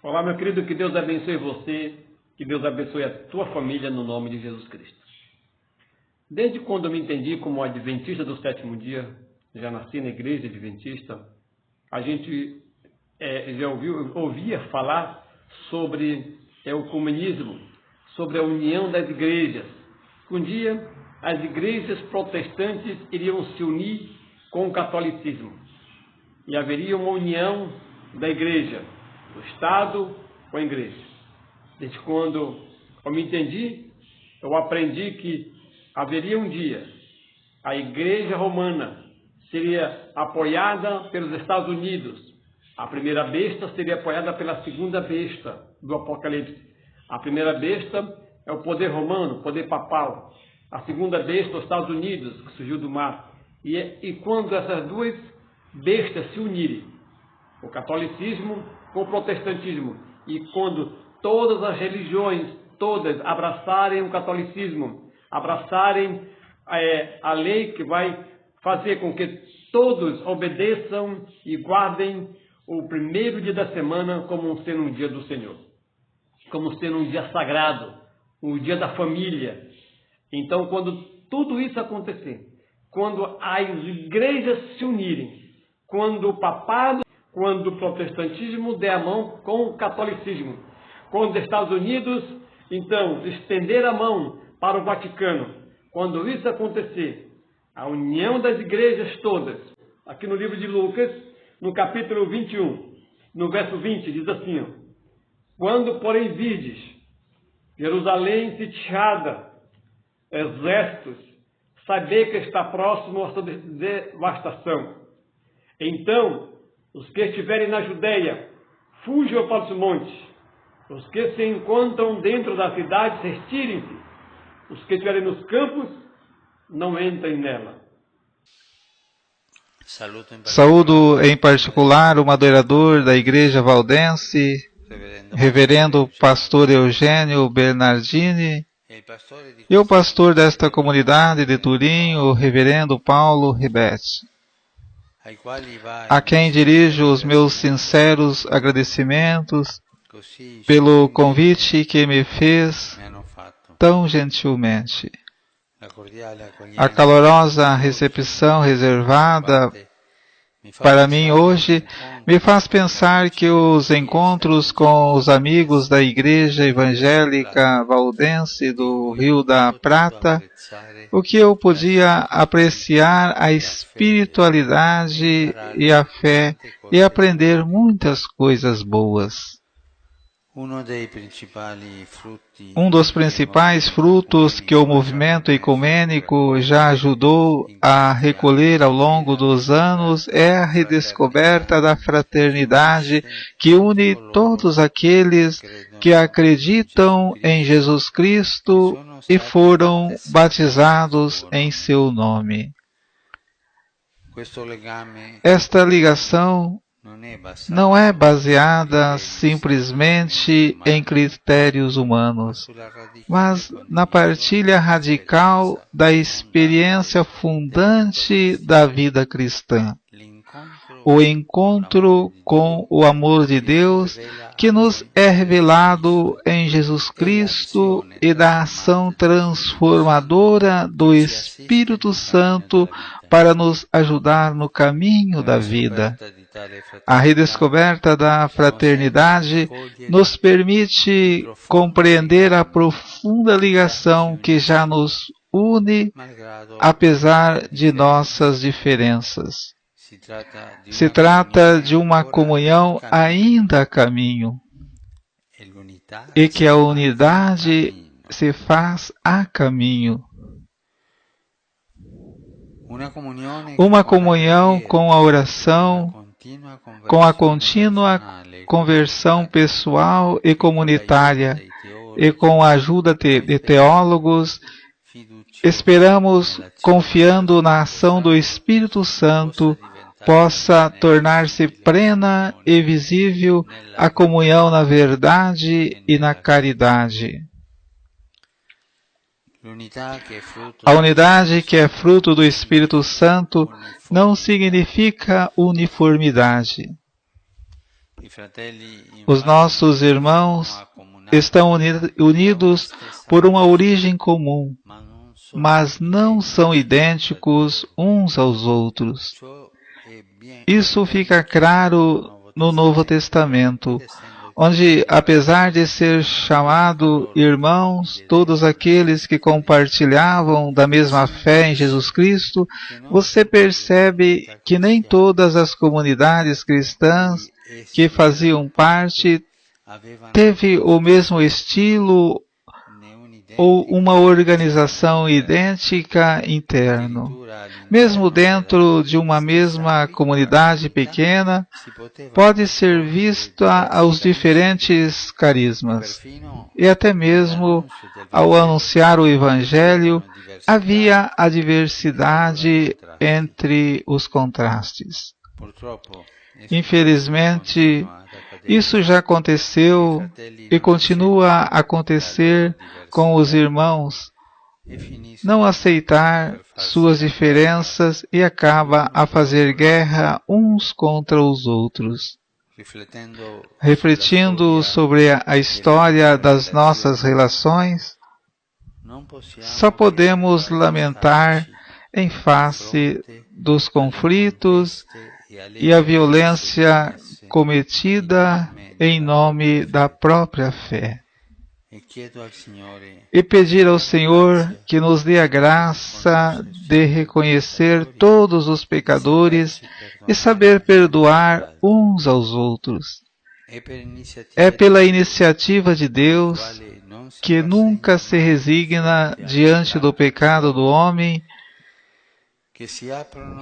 Olá, meu querido, que Deus abençoe você, que Deus abençoe a tua família no nome de Jesus Cristo. Desde quando eu me entendi como adventista do sétimo dia, já nasci na igreja adventista, a gente já ouvia falar sobre o comunismo, sobre a união das igrejas. Um dia as igrejas protestantes iriam se unir com o catolicismo e haveria uma união da igreja, do Estado com a igreja. Desde quando eu me entendi, eu aprendi que haveria um dia a igreja romana seria apoiada pelos Estados Unidos. A primeira besta seria apoiada pela segunda besta do Apocalipse. A primeira besta é o poder romano, o poder papal. A segunda besta, os Estados Unidos, que surgiu do mar. E quando essas duas bestas se unirem, o catolicismo com o protestantismo, e quando todas as religiões, todas abraçarem o catolicismo, abraçarem a lei que vai fazer com que todos obedeçam e guardem o primeiro dia da semana como sendo um dia do Senhor, como sendo um dia sagrado, um dia da família. Então, quando tudo isso acontecer, quando as igrejas se unirem, quando o papado, quando o protestantismo der a mão com o catolicismo, quando os Estados Unidos, então, estender a mão para o Vaticano, quando isso acontecer, a união das igrejas todas, aqui no livro de Lucas, no capítulo 21, no verso 20, diz assim: quando, porém, virdes Jerusalém sitiada, exércitos, sabei que está próximo a sua devastação. Então, os que estiverem na Judeia, fujam para os montes. Os que se encontram dentro da cidade, retirem-se. Os que estiverem nos campos, não entrem nela. Saúdo em particular o moderador da Igreja Valdense, Reverendo Pastor Eugênio Bernardini, e o pastor desta comunidade de Turim, o Reverendo Paulo Ribetti, a quem dirijo os meus sinceros agradecimentos pelo convite que me fez tão gentilmente. A calorosa recepção reservada para mim hoje me faz pensar que os encontros com os amigos da Igreja Evangélica Valdense do Rio da Prata, o que eu podia apreciar a espiritualidade e a fé e aprender muitas coisas boas. Um dos principais frutos que o movimento ecumênico já ajudou a recolher ao longo dos anos é a redescoberta da fraternidade que une todos aqueles que acreditam em Jesus Cristo e foram batizados em seu nome. Esta ligação não é baseada simplesmente em critérios humanos, mas na partilha radical da experiência fundante da vida cristã. O encontro com o amor de Deus que nos é revelado em Jesus Cristo e da ação transformadora do Espírito Santo para nos ajudar no caminho da vida. A redescoberta da fraternidade nos permite compreender a profunda ligação que já nos une, apesar de nossas diferenças. Se trata de uma comunhão ainda a caminho, e que a unidade se faz a caminho. Uma comunhão com a oração, com a contínua conversão pessoal e comunitária, e com a ajuda de teólogos, esperamos, confiando na ação do Espírito Santo, possa tornar-se plena e visível a comunhão na verdade e na caridade. A unidade que é fruto do Espírito Santo não significa uniformidade. Os nossos irmãos estão unidos por uma origem comum, mas não são idênticos uns aos outros. Isso fica claro no Novo Testamento, onde, apesar de ser chamado irmãos, todos aqueles que compartilhavam da mesma fé em Jesus Cristo, você percebe que nem todas as comunidades cristãs que faziam parte teve o mesmo estilo ou uma organização idêntica interno. Mesmo dentro de uma mesma comunidade pequena, pode ser vista os diferentes carismas. E até mesmo, ao anunciar o Evangelho, havia a diversidade entre os contrastes. Infelizmente, isso já aconteceu e continua a acontecer com os irmãos, não aceitar suas diferenças e acaba a fazer guerra uns contra os outros. Refletindo sobre a história das nossas relações, só podemos lamentar em face dos conflitos e a violência cometida em nome da própria fé. E pedir ao Senhor que nos dê a graça de reconhecer todos os pecadores e saber perdoar uns aos outros. É pela iniciativa de Deus, que nunca se resigna diante do pecado do homem,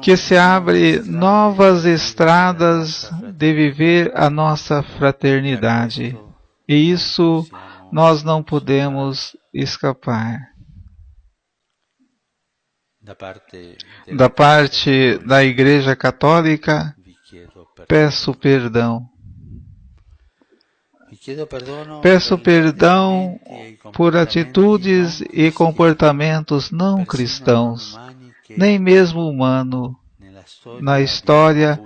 que se abre novas estradas de viver a nossa fraternidade. E isso nós não podemos escapar. Da parte da Igreja Católica, peço perdão. Peço perdão por atitudes e comportamentos não cristãos, nem mesmo humano, na história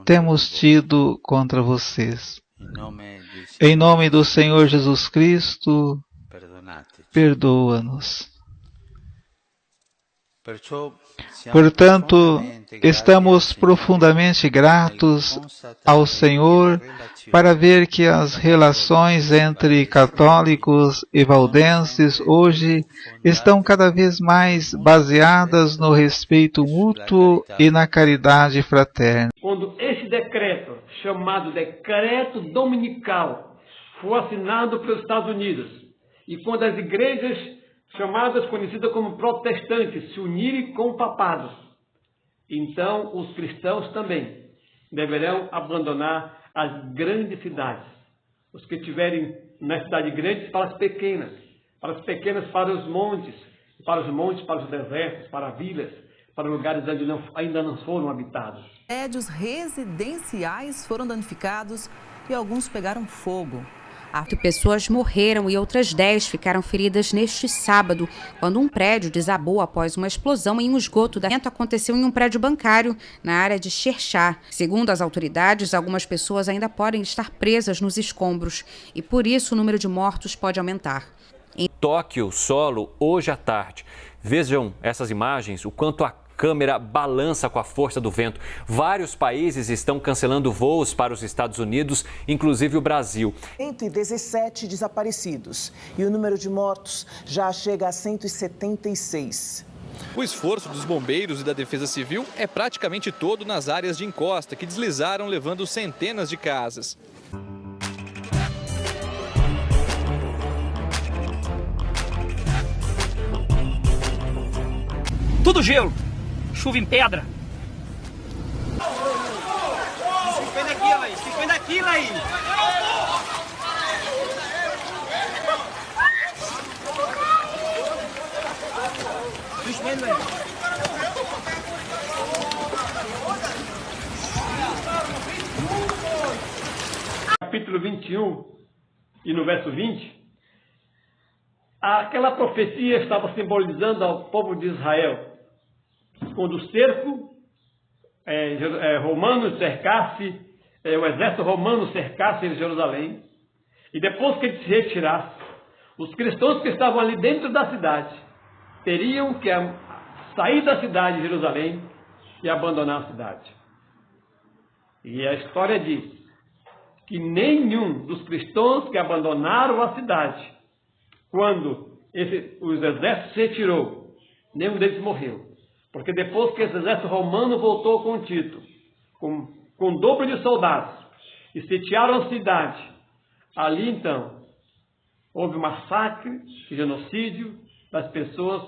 temos tido contra vocês. Em nome do Senhor Jesus Cristo, perdoa-nos. Portanto, estamos profundamente gratos ao Senhor para ver que as relações entre católicos e valdenses hoje estão cada vez mais baseadas no respeito mútuo e na caridade fraterna. Quando esse decreto, chamado Decreto Dominical, for assinado pelos Estados Unidos, e quando as igrejas chamadas, conhecidas como protestantes, se unirem com o papado, então os cristãos também deverão abandonar as grandes cidades. Os que estiverem nas cidades grandes para as pequenas para os montes, para os desertos, para vilas, para lugares onde ainda não foram habitados. Prédios residenciais foram danificados e alguns pegaram fogo. 8 pessoas morreram e outras 10 ficaram feridas neste sábado, quando um prédio desabou após uma explosão em um esgoto. O evento aconteceu em um prédio bancário, na área de Shershar. Segundo as autoridades, algumas pessoas ainda podem estar presas nos escombros e, por isso, o número de mortos pode aumentar. Em Tóquio, solo, hoje à tarde. Vejam essas imagens, o quanto a câmera balança com a força do vento. Vários países estão cancelando voos para os Estados Unidos, inclusive o Brasil. 117 desaparecidos e o número de mortos já chega a 176. O esforço dos bombeiros e da Defesa Civil é praticamente todo nas áreas de encosta que deslizaram, levando centenas de casas. Tudo gelo. Chuva em pedra. 50 quilos aí, 50 quilos aí. Capítulo 21 e no verso 20, aquela profecia estava simbolizando ao povo de Israel. Quando o cerco romano cercasse o exército romano cercasse Jerusalém, e depois que ele se retirasse, os cristãos que estavam ali dentro da cidade teriam que sair da cidade de Jerusalém e abandonar a cidade. E a história diz que nenhum dos cristãos que abandonaram a cidade, quando os exércitos se retirou, nenhum deles morreu. Porque depois que esse exército romano voltou com Tito, com o dobro de soldados, e sitiaram a cidade, ali então houve massacre e genocídio das pessoas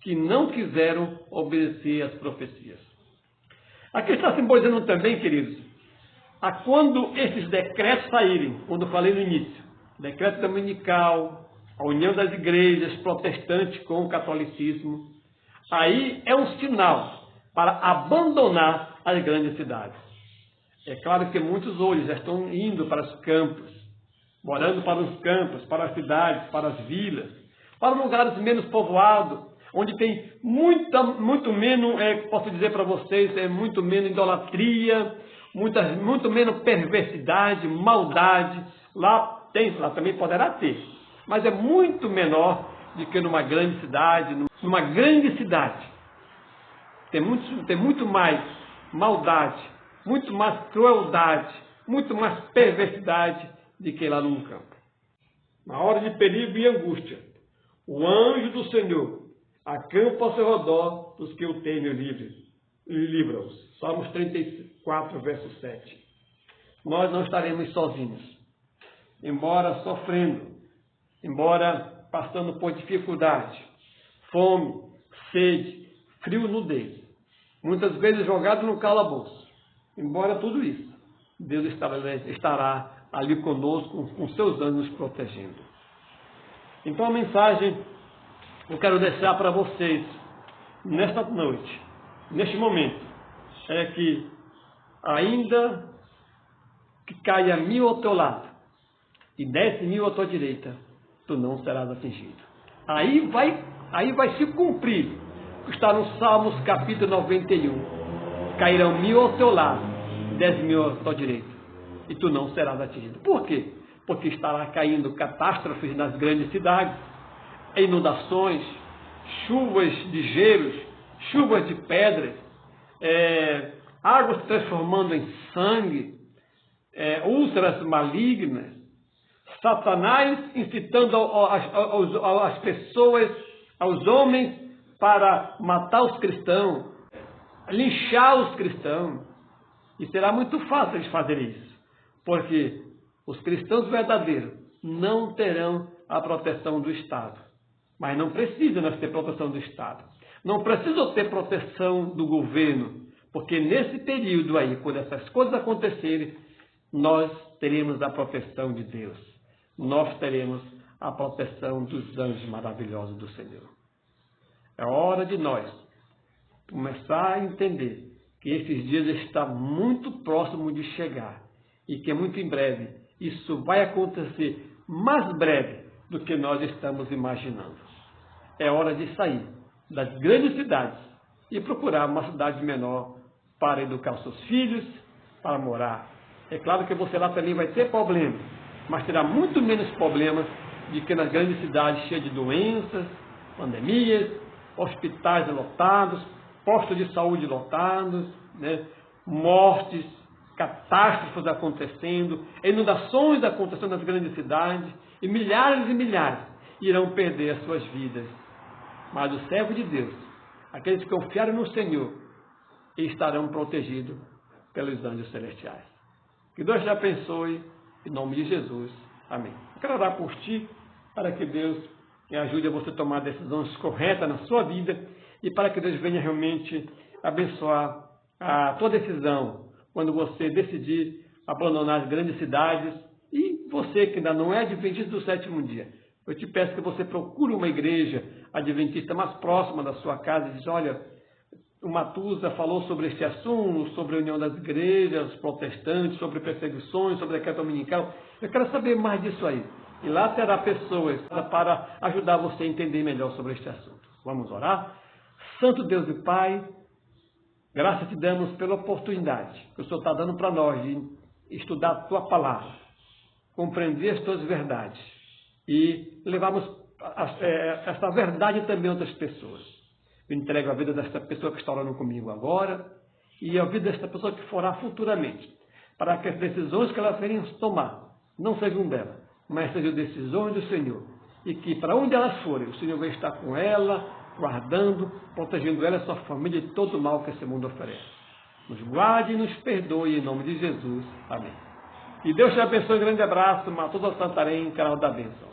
que não quiseram obedecer às profecias. Aqui está simbolizando também, queridos, quando esses decretos saírem, quando eu falei no início, decreto dominical, a união das igrejas protestantes com o catolicismo, aí é um sinal para abandonar as grandes cidades. É claro que muitos hoje já estão indo para os campos, morando para os campos, para as cidades, para as vilas, para lugares menos povoados, onde tem muito menos, posso dizer para vocês, muito menos idolatria, muito menos perversidade, maldade. Lá também poderá ter, mas é muito menor do que numa grande cidade. Numa grande cidade tem muito mais maldade, muito mais crueldade, muito mais perversidade do que lá num campo. Na hora de perigo e angústia, o anjo do Senhor acampa ao seu redor dos que o temem e livra-os. Salmos 34, verso 7. Nós não estaremos sozinhos. Embora sofrendo, embora passando por dificuldade, fome, sede, frio, nudez, muitas vezes jogado no calabouço. Embora tudo isso, Deus estará ali conosco, com seus anjos nos protegendo. Então a mensagem que eu quero deixar para vocês nesta noite, neste momento, é que ainda que caia 1000 ao teu lado e 10.000 à tua direita, tu não serás atingido. Aí vai se cumprir o que está no Salmos capítulo 91. Cairão 1000 ao teu lado, 10.000 à tua direita, e tu não serás atingido. Por quê? Porque estará caindo catástrofes nas grandes cidades, inundações, chuvas de gelos, chuvas de pedras, águas transformando em sangue, úlceras malignas, Satanás incitando as pessoas, aos homens, para matar os cristãos, linchar os cristãos. E será muito fácil de fazer isso, porque os cristãos verdadeiros não terão a proteção do Estado. Mas não precisa nós ter proteção do Estado. Não precisa ter proteção do governo, porque nesse período aí, quando essas coisas acontecerem, nós teremos a proteção de Deus. Nós teremos a proteção dos anjos maravilhosos do Senhor. É hora de nós começar a entender que esses dias estão muito próximos de chegar e que muito em breve isso vai acontecer mais breve do que nós estamos imaginando. É hora de sair das grandes cidades e procurar uma cidade menor para educar os seus filhos, para morar. É claro que você lá também vai ter problemas, mas terá muito menos problemas do que nas grandes cidades cheias de doenças, pandemias, hospitais lotados, postos de saúde lotados, mortes, catástrofes acontecendo, inundações acontecendo nas grandes cidades, e milhares irão perder as suas vidas. Mas o servo de Deus, aqueles que confiarem no Senhor, estarão protegidos pelos anjos celestiais. Que Deus te abençoe, em nome de Jesus. Amém. Eu quero orar por ti, para que Deus me ajude a você tomar decisões corretas na sua vida e para que Deus venha realmente abençoar a tua decisão quando você decidir abandonar as grandes cidades. E você que ainda não é adventista do sétimo dia, eu te peço que você procure uma igreja adventista mais próxima da sua casa e diz: olha, o Matusa falou sobre este assunto, sobre a união das igrejas protestantes, sobre perseguições, sobre a decreto dominical. Eu quero saber mais disso aí. E lá terá pessoas para ajudar você a entender melhor sobre este assunto. Vamos orar? Santo Deus e Pai, graças te damos pela oportunidade que o Senhor está dando para nós de estudar a tua palavra, compreender as tuas verdades e levarmos essa verdade também a outras pessoas. Eu entrego a vida desta pessoa que está orando comigo agora e a vida desta pessoa que forá futuramente, para que as decisões que elas venham tomar não sejam dela, mas sejam decisões do Senhor. E que para onde elas forem, o Senhor vai estar com ela, guardando, protegendo ela e sua família de todo o mal que esse mundo oferece. Nos guarde e nos perdoe em nome de Jesus. Amém. E Deus te abençoe. Um grande abraço. Matoso Santarém, canal da bênção.